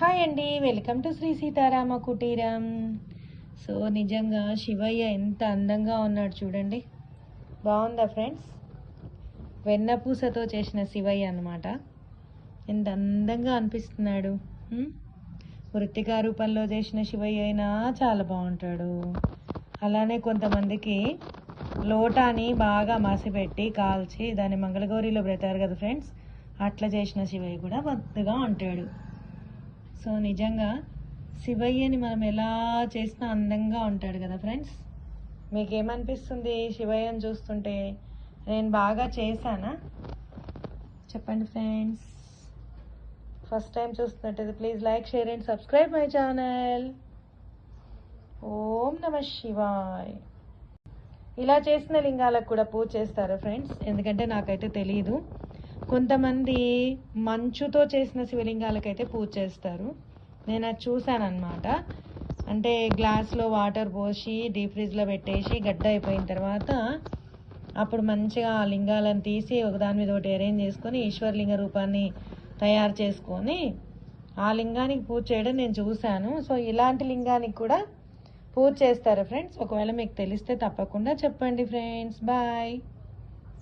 Hi అండి, welcome to Shri Sitarama కుటీరం. So నిజంగా శివయ్య ఎంత అందంగా ఉన్నాడు చూడండి. బాగుందా ఫ్రెండ్స్? వెన్నపూసతో చేసిన శివయ్య అన్నమాట. ఎంత అందంగా అనిపిస్తున్నాడు. వృత్తికా రూపంలో చేసిన శివయ్య అయినా చాలా బాగుంటాడు. అలానే కొంతమందికి లోటాని బాగా మసిపెట్టి కాల్చి దాన్ని మంగళగౌరిలో పెడతారు కదా ఫ్రెండ్స్, అట్లా చేసిన శివయ్య కూడా బద్దగా ఉంటాడు. సో నిజంగా శివయ్యని మనం ఎలా చేసినా అందంగా ఉంటాడు కదా ఫ్రెండ్స్. మీకేమనిపిస్తుంది శివయ్యని చూస్తుంటే? నేను బాగా చేశానా చెప్పండి ఫ్రెండ్స్. ఫస్ట్ టైం చూస్తున్నట్టయితే please like, share and subscribe my channel. Om Namah Shivay. ఇలా చేసిన లింగాలకు కూడా పూజ చేస్తారా ఫ్రెండ్స్? ఎందుకంటే నాకైతే తెలియదు. కొంతమంది మంచుతో చేసిన శివలింగాలకైతే పూజ చేస్తారు. నేను అది చూశాను అనమాట. అంటే గ్లాస్లో వాటర్ పోసి డీప్ ఫ్రిడ్జ్లో పెట్టేసి గడ్డ అయిపోయిన తర్వాత అప్పుడు మంచిగా ఆ లింగాలను తీసి ఒకదాని మీద ఒకటి అరేంజ్ చేసుకొని ఈశ్వరలింగ రూపాన్ని తయారు చేసుకొని ఆ లింగానికి పూజ చేయడం నేను చూశాను. సో ఇలాంటి లింగానికి కూడా పూజ చేస్తారా ఫ్రెండ్స్? ఒకవేళ మీకు తెలిస్తే తప్పకుండా చెప్పండి ఫ్రెండ్స్. బాయ్.